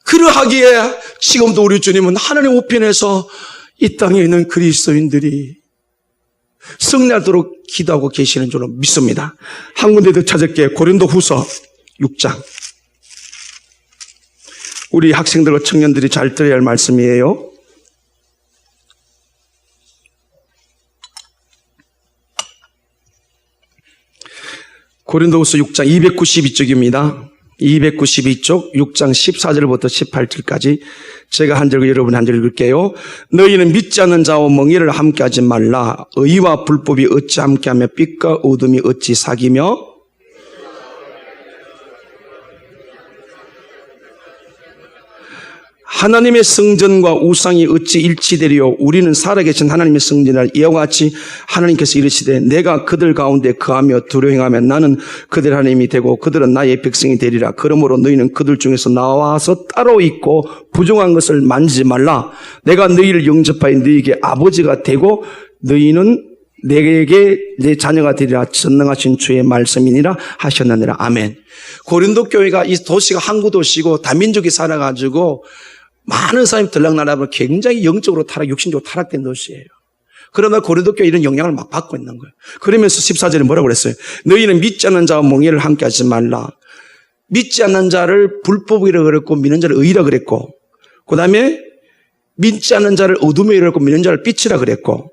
그러하기에 지금도 우리 주님은 하나님 우편에서 이 땅에 있는 그리스도인들이 승리하도록 기도하고 계시는 줄로 믿습니다. 한 군데 더 찾을게요. 고린도후서 6장. 우리 학생들과 청년들이 잘 들어야 할 말씀이에요. 고린도후서 6장 292쪽입니다. 292쪽 6장 14절부터 18절까지 제가 한 절 여러분 한 절 읽을게요. 너희는 믿지 않는 자와 멍에를 함께하지 말라. 의와 불법이 어찌 함께하며 빛과 어둠이 어찌 사귀며 하나님의 성전과 우상이 어찌 일치되리요. 우리는 살아계신 하나님의 성전이라. 이와 같이 하나님께서 이르시되 내가 그들 가운데 거하며 두려워하며 나는 그들 하나님이 되고 그들은 나의 백성이 되리라. 그러므로 너희는 그들 중에서 나와서 따로 있고 부정한 것을 만지지 말라. 내가 너희를 영접하여 너희에게 아버지가 되고 너희는 내게 내 자녀가 되리라. 전능하신 주의 말씀이니라 하셨느니라. 아멘. 고린도 교회가 이 도시가 항구 도시고 다민족이 살아가지고 많은 사람이 들락날락하면 굉장히 영적으로 육신적으로 타락된 도시예요. 그러나 고린도 교회 이런 영향을 막 받고 있는 거예요. 그러면서 14절에 뭐라고 그랬어요? 너희는 믿지 않는 자와 멍에를 함께 하지 말라. 믿지 않는 자를 불법이라고 그랬고 믿는 자를 의라 그랬고, 그 다음에 믿지 않는 자를 어둠에 이르고 믿는 자를 빛이라 그랬고,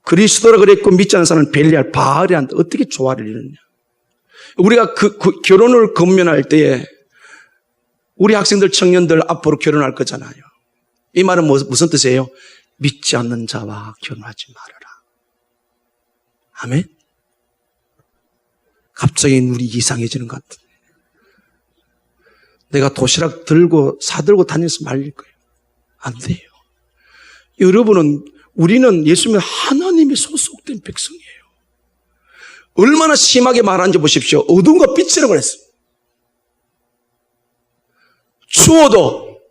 그리스도라 그랬고 믿지 않는 사람은 벨리알 바알이란다. 어떻게 조화를 이루느냐. 우리가 결혼을 권면할 때에 우리 학생들, 청년들 앞으로 결혼할 거잖아요. 이 말은 무슨 뜻이에요? 믿지 않는 자와 결혼하지 말아라. 아멘? 갑자기 눈이 이상해지는 것 같아. 내가 도시락 사들고 다녀서 말릴 거예요. 안 돼요. 우리는 예수님의 하나님의 소속된 백성이에요. 얼마나 심하게 말하는지 보십시오. 어둠과 빛이라고 그랬어요. 추워도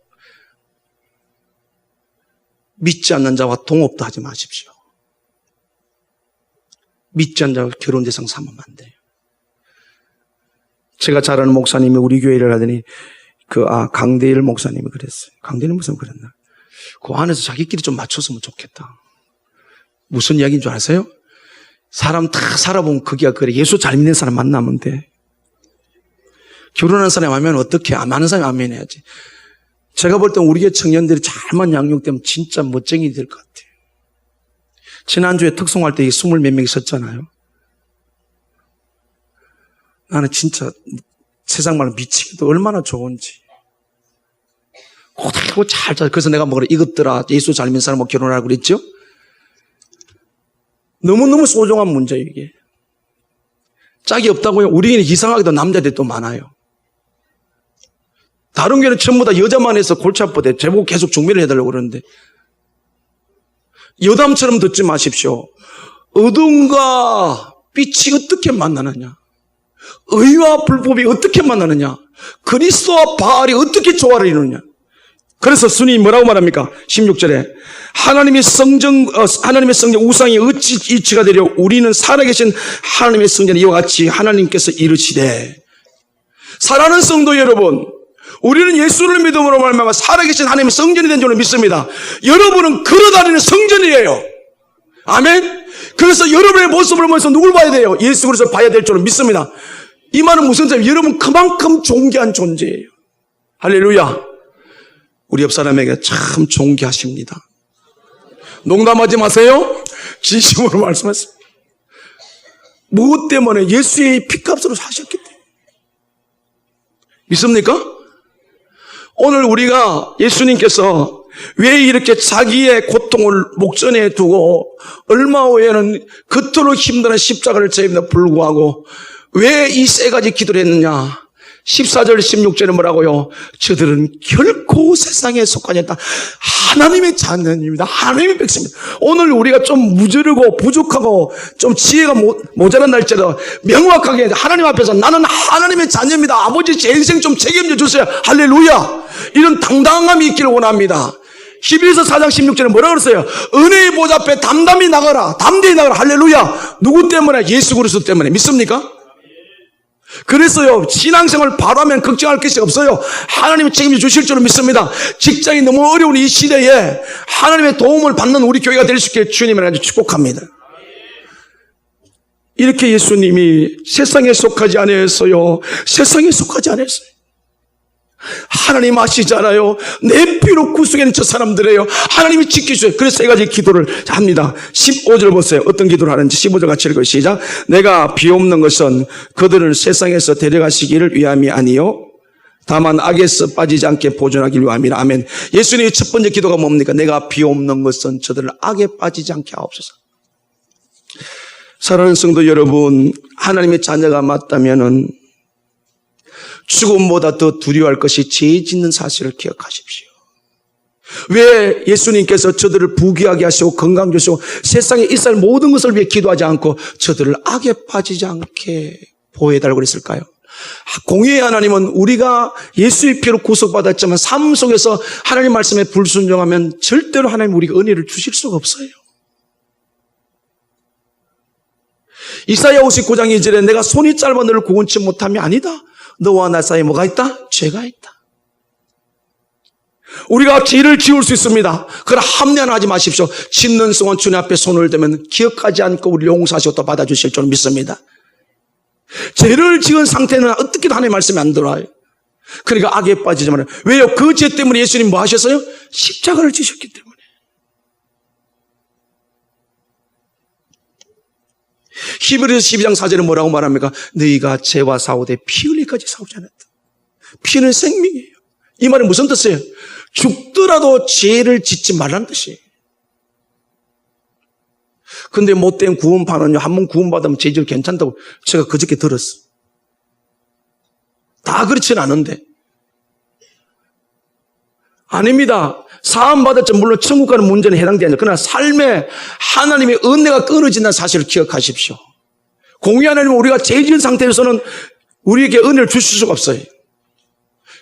믿지 않는 자와 동업도 하지 마십시오. 믿지 않는 자와 결혼 대상 삼으면 안 돼요. 제가 잘 아는 목사님이 우리 교회를 하더니 강대일 목사님이 그랬어요. 강대일 목사님 그랬나? 그 안에서 자기끼리 좀 맞췄으면 좋겠다. 무슨 이야기인 줄 아세요? 사람 다 살아보면 그게 그래. 예수 잘 믿는 사람 만나면 돼. 결혼한 사람이 하면 어떻게? 많은 사람이 아멘 해야지. 제가 볼 땐 우리 교회 청년들이 잘만 양육되면 진짜 멋쟁이 될 것 같아요. 지난주에 특송할 때 20몇 명이 있었잖아요. 나는 진짜 세상 말로 미치기도 얼마나 좋은지. 그리고 그래서 내가 뭐래 이것들아 예수 잘 믿는 사람하고 결혼하라고 그랬죠? 너무너무 소중한 문제예요, 이게. 짝이 없다고요? 우리는 이상하게도 남자들이 또 많아요. 다른 교회는 전부 다 여자만 해서 골치 아프대. 제보고 계속 중매를 해달라고 그러는데. 여담처럼 듣지 마십시오. 어둠과 빛이 어떻게 만나느냐? 의와 불법이 어떻게 만나느냐? 그리스도와 바알이 어떻게 조화를 이루느냐? 그래서 스님이 뭐라고 말합니까? 16절에 하나님의 성전 우상이 어찌 이치가 되려 우리는 살아계신 하나님의 성전에 이와 같이 하나님께서 이르시되. 사랑하는 성도 여러분, 우리는 예수를 믿음으로 말미암아 살아계신 하나님의 성전이 된 줄을 믿습니다. 여러분은 걸어다니는 성전이에요. 아멘. 그래서 여러분의 모습을 보면서 누굴 봐야 돼요? 예수 그리스도를 봐야 될 줄을 믿습니다. 이 말은 무슨 뜻이에요? 여러분 그만큼 존귀한 존재예요. 할렐루야. 우리 옆 사람에게 참 존귀하십니다. 농담하지 마세요. 진심으로 말씀하세요. 무엇 때문에? 예수의 피값으로 사셨기 때문에. 믿습니까? 오늘 우리가 예수님께서 왜 이렇게 자기의 고통을 목전에 두고 얼마 후에는 그토록 힘든 십자가를 지는데 불구하고 왜 이 세 가지 기도를 했느냐? 14절 16절에 뭐라고요? 저들은 결코 세상에 속하지 않다. 하나님의 자녀입니다. 하나님의 백성입니다. 오늘 우리가 좀 무지르고 부족하고 좀 지혜가 모자란 날짜도 명확하게 하나님 앞에서 나는 하나님의 자녀입니다. 아버지 제 인생 좀 책임져 주세요. 할렐루야. 이런 당당함이 있기를 원합니다. 히브리서 4장 16절에 뭐라고 그랬어요? 은혜의 보좌 앞에 담담히 나가라. 담대히 나가라. 할렐루야. 누구 때문에? 예수 그리스도 때문에. 믿습니까? 그래서요, 신앙생활 바로 하면 걱정할 것이 없어요. 하나님이 책임져 주실 줄을 믿습니다. 직장이 너무 어려운 이 시대에 하나님의 도움을 받는 우리 교회가 될 수 있게 주님을 아주 축복합니다. 이렇게 예수님이 세상에 속하지 않았어요. 세상에 속하지 않았어요. 하나님 아시잖아요. 내 피로 구속해낸 저 사람들이에요. 하나님이 지켜주세요. 그래서 세 가지 기도를 합니다. 15절 보세요. 어떤 기도를 하는지 15절 같이 읽어요. 시작. 내가 비옵는 것은 그들을 세상에서 데려가시기를 위함이 아니요 다만 악에서 빠지지 않게 보존하기를 위함이라. 아멘. 예수님의 첫 번째 기도가 뭡니까? 내가 비옵는 것은 저들을 악에 빠지지 않게 하옵소서. 사랑하는 성도 여러분, 하나님의 자녀가 맞다면은 죽음보다 더 두려워할 것이 죄 짓는 사실을 기억하십시오. 왜 예수님께서 저들을 부귀하게 하시고 건강 주시고 세상에 있을 모든 것을 위해 기도하지 않고 저들을 악에 빠지지 않게 보호해달라고 그랬을까요? 공의의 하나님은 우리가 예수의 피로 구속받았지만 삶 속에서 하나님 말씀에 불순종하면 절대로 하나님 우리가 은혜를 주실 수가 없어요. 이사야 59장 2절에 내가 손이 짧아 너를 구원치 못함이 아니다. 너와 나 사이에 뭐가 있다? 죄가 있다. 우리가 죄를 지을 수 있습니다. 그러나 합리화하지 마십시오. 짓는 순간 주님 앞에 손을 대면 기억하지 않고 우리 용서하시고 또 받아주실 줄 믿습니다. 죄를 지은 상태는 어떻게든 하나님의 말씀이 안 들어와요. 그러니까 악에 빠지지 말아요. 왜요? 그 죄 때문에 예수님 뭐 하셨어요? 십자가를 지셨기 때문에. 히브리서 12장 4절에 뭐라고 말합니까? 너희가 죄와 싸우되 피 흘리기까지 싸우지 않았다. 피는 생명이에요. 이 말은 무슨 뜻이에요? 죽더라도 죄를 짓지 말라는 뜻이에요. 근데 못된 구원파는요, 한번 구원받으면 죄질 괜찮다고 제가 그저께 들었어. 다 그렇진 않은데. 아닙니다. 사함받았죠. 물론 천국 가는 문제는 해당되지 않죠. 그러나 삶에 하나님의 은혜가 끊어진다는 사실을 기억하십시오. 공의 하나님은 우리가 죄 지은 상태에서는 우리에게 은혜를 주실 수가 없어요.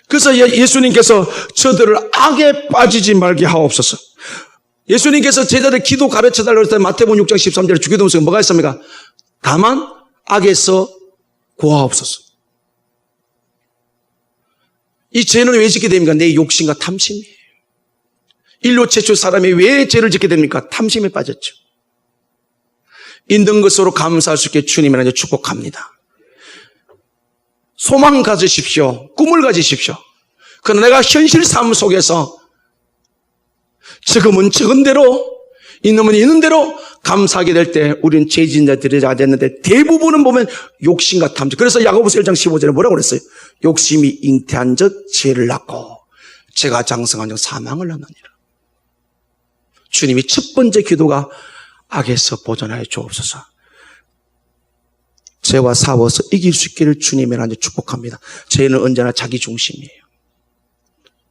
그래서 예수님께서 저들을 악에 빠지지 말게 하옵소서. 예수님께서 제자들 기도 가르쳐달라고 했을 때 마태복음 6장 13절에 주기도 문서가 뭐가 있습니까? 다만 악에서 구하옵소서. 이 죄는 왜 짓게 됩니까? 내 욕심과 탐심이에요. 인류 최초 사람이 왜 죄를 짓게 됩니까? 탐심에 빠졌죠. 있는 것으로 감사할 수 있게 주님을 아주 축복합니다. 소망 가지십시오. 꿈을 가지십시오. 그러나 내가 현실 삶 속에서 지금은 적은 대로 있는 있는 대로 감사하게 될 때 우리는 죄진 자들이 됐는데 대부분은 보면 욕심과 탐심. 그래서 야고보서 1장 15절에 뭐라고 그랬어요? 욕심이 잉태한 적 죄를 낳고 죄가 장성한 적 사망을 낳느니라. 주님이 첫 번째 기도가 악에서 보존하여 주옵소서. 죄와 싸워서 이길 수 있기를 주님의 하나님 축복합니다. 죄는 언제나 자기 중심이에요.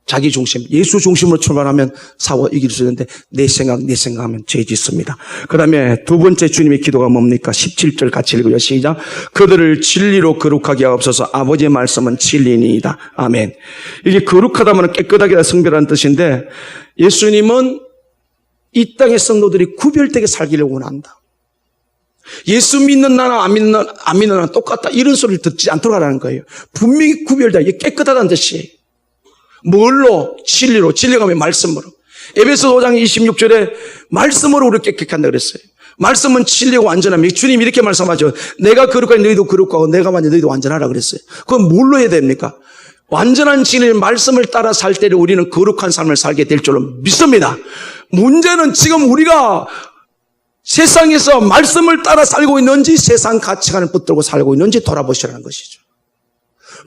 자기 중심, 예수 중심으로 출발하면 싸워 이길 수 있는데 내 생각하면 죄 짓습니다. 그 다음에 두 번째 주님의 기도가 뭡니까? 17절 같이 읽어요. 시작. 그들을 진리로 거룩하게 하옵소서. 아버지의 말씀은 진리니이다. 아멘. 이게 거룩하다면 깨끗하게 성별한 뜻인데 예수님은 이 땅의 성도들이 구별되게 살기를 원한다. 예수 믿는 나나 안 믿는 나나 똑같다. 이런 소리를 듣지 않도록 하라는 거예요. 분명히 구별되어 이게 깨끗하다는 뜻이에요. 뭘로? 진리로. 진리가 왜 말씀으로. 에베소 5장 26절에 말씀으로 우리를 깨끗게 한다 그랬어요. 말씀은 진리고 완전함이. 주님 이렇게 말씀하죠. 내가 거룩하니 너희도 거룩하고 내가 완전 너희도 완전하라 그랬어요. 그건 뭘로 해야 됩니까? 완전한 진리의 말씀을 따라 살 때를 우리는 거룩한 삶을 살게 될 줄로 믿습니다. 문제는 지금 우리가 세상에서 말씀을 따라 살고 있는지 세상 가치관을 붙들고 살고 있는지 돌아보시라는 것이죠.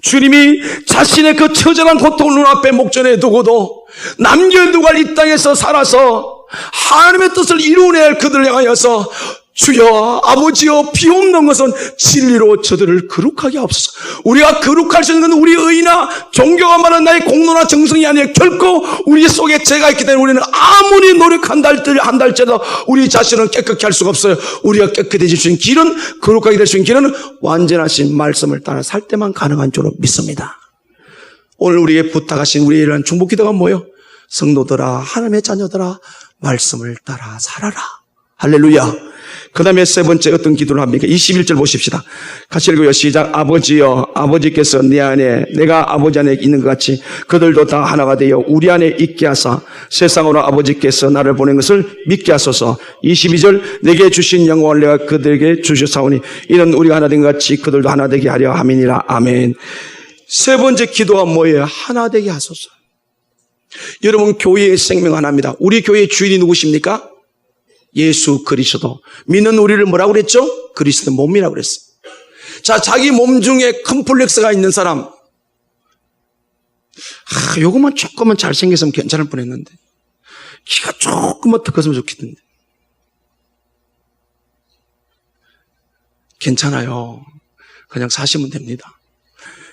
주님이 자신의 그 처절한 고통을 눈앞에 목전에 두고도 남겨두고 이 땅에서 살아서 하나님의 뜻을 이루어내야 할 그들을 향하여서 주여 아버지여 비옵는 것은 진리로 저들을 거룩하게 하옵소서. 우리가 거룩할 수 있는 건 우리 의나 종교가 말하는 나의 공로나 정성이 아니라 결코 우리 속에 죄가 있기 때문에 우리는 아무리 노력한다 할지라도 우리 자신은 깨끗게 할 수가 없어요. 우리가 깨끗해질 수 있는 길은, 거룩하게 될 수 있는 길은 완전하신 말씀을 따라 살 때만 가능한 줄로 믿습니다. 오늘 우리에게 부탁하신 우리의 이러한 중보 기도가 뭐예요? 성도들아, 하나님의 자녀들아, 말씀을 따라 살아라. 할렐루야. 그 다음에 세 번째 어떤 기도를 합니까? 21절 보십시다. 같이 읽어요. 시작. 아버지여, 아버지께서 내 안에, 내가 아버지 안에 있는 것 같이 그들도 다 하나가 되어 우리 안에 있게 하사 세상으로 아버지께서 나를 보낸 것을 믿게 하소서. 22절. 내게 주신 영광을 내가 그들에게 주셨사오니 이는 우리가 하나 된 것 같이 그들도 하나 되게 하려 함이니라. 아멘. 세 번째 기도가 뭐예요? 하나 되게 하소서. 여러분, 교회의 생명 하나입니다. 우리 교회의 주인이 누구십니까? 예수 그리스도. 믿는 우리를 뭐라고 그랬죠? 그리스도 몸이라고 그랬어요. 자, 자기 몸 중에 컴플렉스가 있는 사람. 요것만 조금만 잘생겼으면 괜찮을 뻔했는데. 키가 조금만 더 컸으면 좋겠는데. 괜찮아요. 그냥 사시면 됩니다.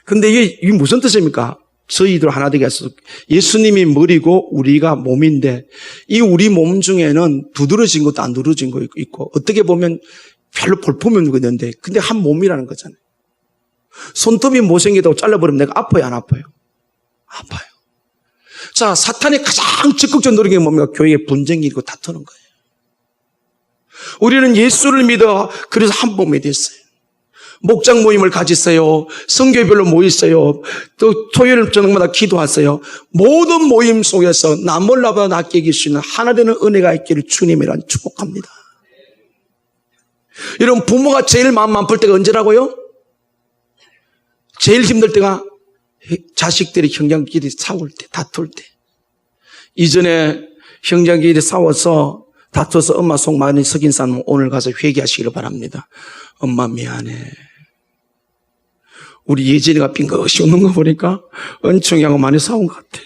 근데 이게 무슨 뜻입니까? 저희들 하나 되게 해서 예수님이 머리고 우리가 몸인데 이 우리 몸 중에는 두드러진 것도 안 두드러진 거 있고 어떻게 보면 별로 볼품이 없는 거 있는데 근데 한 몸이라는 거잖아요. 손톱이 못생기다고 잘라버리면 내가 아파요, 안 아파요? 아파요. 자, 사탄이 가장 적극적으로 노리는 게 뭡니까? 교회에 분쟁이 있고 다투는 거예요. 우리는 예수를 믿어 그래서 한 몸이 됐어요. 목장 모임을 가지세요. 성교별로 모이세요. 또 토요일 저녁마다 기도하세요. 모든 모임 속에서 나 몰라봐 낫게 이길 수 있는 하나 되는 은혜가 있기를 주님이란 축복합니다. 여러분, 부모가 제일 마음 아플 때가 언제라고요? 제일 힘들 때가 자식들이 형제끼리 싸울 때, 다툴 때. 이전에 형제끼리 싸워서 다투어서 엄마 속 많이 썩인 사람은 오늘 가서 회개하시기를 바랍니다. 엄마 미안해. 우리 예진이가 빙긋이 웃는 거 보니까 은총이하고 많이 싸운 것 같아.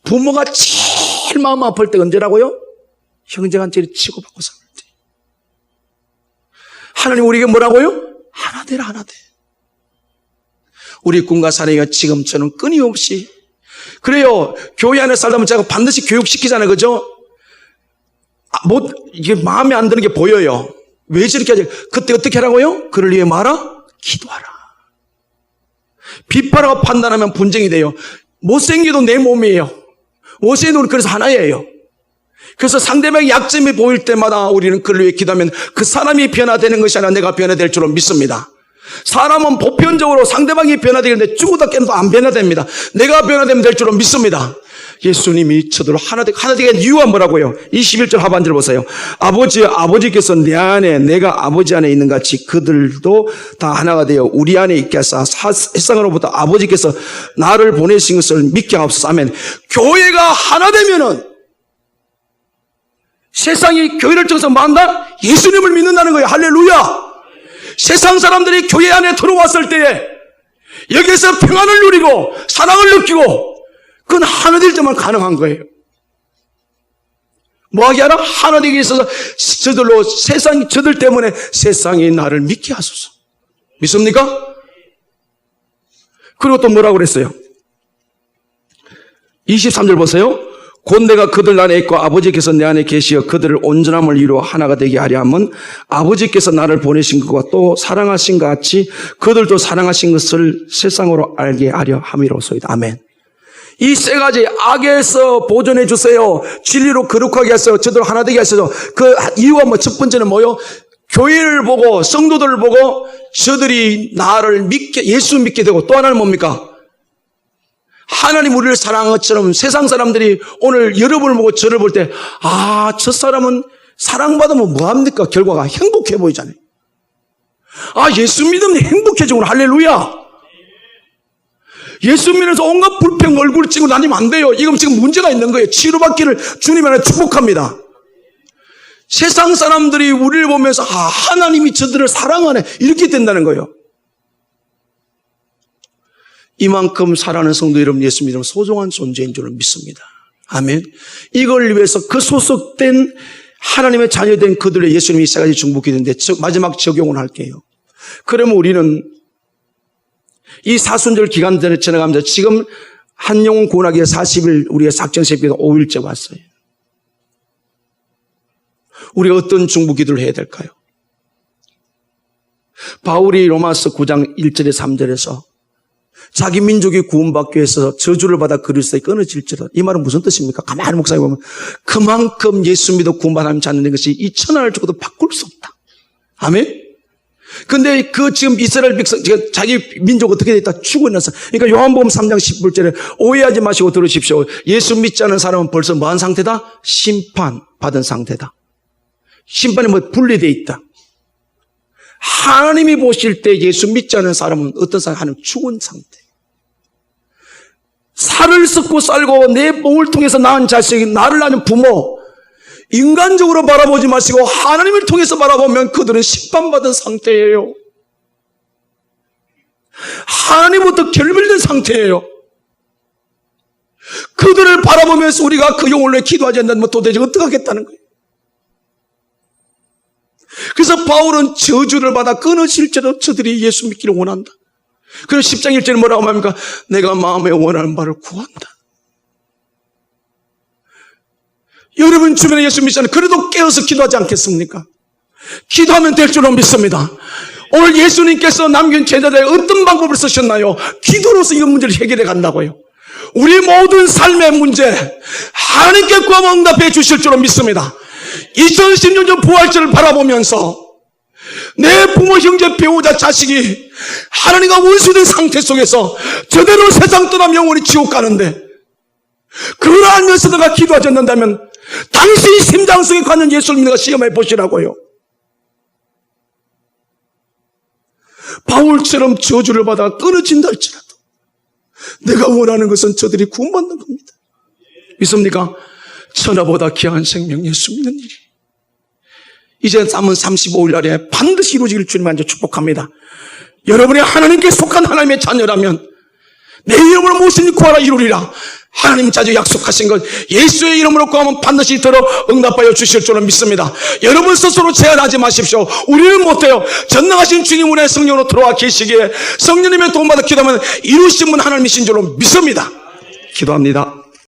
부모가 제일 마음 아플 때 언제라고요? 형제간끼리 치고받고 싸울 때. 하나님 우리에게 뭐라고요? 하나 되라, 하나 돼. 우리 꿈과 사랑이가 지금처럼 끊임없이. 그래요. 교회 안에 살다 보면 제가 반드시 교육시키잖아요. 그죠? 이게 마음에 안 드는 게 보여요. 왜 저렇게 하지? 그때 어떻게 하라고요? 그를 위해 말아? 기도하라. 비판하고 판단하면 분쟁이 돼요. 못생겨도 내 몸이에요. 못생겨도 우리 그래서 하나예요. 그래서 상대방의 약점이 보일 때마다 우리는 그를 위해 기도하면 그 사람이 변화되는 것이 아니라 내가 변화될 줄로 믿습니다. 사람은 보편적으로 상대방이 변화되는데 죽어도 깨도 안 변화됩니다. 내가 변화되면 될 줄로 믿습니다. 예수님이 저들로 하나 되게 한 이유가 뭐라고요? 21절 하반절 보세요. 아버지께서 내 안에 내가 아버지 안에 있는 같이 그들도 다 하나가 되어 우리 안에 있게 하사 세상으로부터 아버지께서 나를 보내신 것을 믿게 하옵소서. 아멘. 교회가 하나 되면은 세상이 교회를 통해서 뭐 한다? 예수님을 믿는다는 거예요. 할렐루야. 세상 사람들이 교회 안에 들어왔을 때에 여기에서 평안을 누리고 사랑을 느끼고 그건 하나 될 때만 가능한 거예요. 뭐하게 하라? 하나 되기 위해서 저들 때문에 세상이 나를 믿게 하소서. 믿습니까? 그리고 또 뭐라고 그랬어요? 23절 보세요. 곧 내가 그들 안에 있고 아버지께서 내 안에 계시어 그들을 온전함을 이루어 하나가 되게 하려 함은 아버지께서 나를 보내신 것과 또 사랑하신 것 같이 그들도 사랑하신 것을 세상으로 알게 하려 함이로소이다. 아멘. 이 세 가지 악에서 보존해 주세요. 진리로 거룩하게 하세요. 저들 하나 되게 하세요. 그 이유가 첫 번째는 뭐요? 교회를 보고 성도들을 보고 저들이 나를 믿게, 예수 믿게 되고, 또 하나는 뭡니까? 하나님 우리를 사랑한 것처럼 세상 사람들이 오늘 여러분을 보고 저를 볼 때, 저 사람은 사랑받으면 뭐합니까? 결과가 행복해 보이잖아요. 예수 믿으면 행복해지구나. 할렐루야. 예수 믿으면서 온갖 불평 얼굴을 찍고 다니면 안 돼요. 이건 지금 문제가 있는 거예요. 치료받기를 주님 안에 축복합니다. 세상 사람들이 우리를 보면서 하나님이 저들을 사랑하네, 이렇게 된다는 거예요. 이만큼 사랑하는 성도 여러분, 예수 믿으면 소중한 존재인 줄을 믿습니다. 아멘. 이걸 위해서 그 소속된 하나님의 자녀된 그들의 예수님이 세 가지 중복기도인데 마지막 적용을 할게요. 그러면 우리는 이 사순절 기간 전에 지나가면서 지금 한영훈 구원하기에 40일 우리가 작정새벽에 5일째 왔어요. 우리가 어떤 중복기도를 해야 될까요? 바울이 로마서 9장 1절에 3절에서 자기 민족이 구원받기 위해서 저주를 받아 그리스도에 끊어질지라. 이 말은 무슨 뜻입니까? 가만히 목사님 보면 그만큼 예수 믿어 구원받는 자는 것이 이 천하를 주고도 바꿀 수 없다. 아멘? 근데 지금 이스라엘 백성, 자기 민족 어떻게 됐다? 죽어 있는 사람. 그러니까 요한복음 3장 10절에 오해하지 마시고 들으십시오. 예수 믿지 않은 사람은 벌써 뭐한 상태다? 심판받은 상태다. 심판이 분리되어 있다. 하나님이 보실 때 예수 믿지 않은 사람은 어떤 사람? 하나님 죽은 상태. 살을 썩고 살고 내 몸을 통해서 낳은 자식이, 나를 낳은 부모, 인간적으로 바라보지 마시고 하나님을 통해서 바라보면 그들은 심판받은 상태예요. 하나님부터 결별된 상태예요. 그들을 바라보면서 우리가 그 영혼을 위해 기도하지 않는다면 도대체 어떻게 하겠다는 거예요. 그래서 바울은 저주를 받아 끊어질지라도 저들이 예수 믿기를 원한다. 그래서 10장 1절에 뭐라고 합니까? 내가 마음에 원하는 바를 구한다. 여러분 주변에 예수 믿잖아요. 그래도 깨어서 기도하지 않겠습니까? 기도하면 될 줄로 믿습니다. 오늘 예수님께서 남긴 제자들에 어떤 방법을 쓰셨나요? 기도로서 이 문제를 해결해 간다고요. 우리 모든 삶의 문제 하나님께 구하면 응답해 주실 줄로 믿습니다. 2016년 부활절을 바라보면서 내 부모, 형제, 배우자, 자식이 하나님과 원수된 상태 속에서 저대로 세상 떠나면 영원히 지옥 가는데 그걸 알면서 내가 기도하지 않는다면 당신이 심장 속에 갖는 예수를 내가 시험해 보시라고요. 바울처럼 저주를 받아 끊어진다 할지라도 내가 원하는 것은 저들이 구원받는 겁니다. 믿습니까? 천하보다 귀한 생명 예수 믿는 일이 이제 남은 35일 날에 반드시 이루어지길 주님한테 축복합니다. 여러분이 하나님께 속한 하나님의 자녀라면 내 이름으로 무엇이든지 구하라 이루리라. 하나님 자주 약속하신 것 예수의 이름으로 구하면 반드시 들어 응답하여 주실 줄은 믿습니다. 여러분 스스로 제한하지 마십시오. 우리는 못해요. 전능하신 주님 은혜 성령으로 들어와 계시기에 성령님의 도움받아 기도하면 이루신 분 하나님이신 줄로 믿습니다. 기도합니다.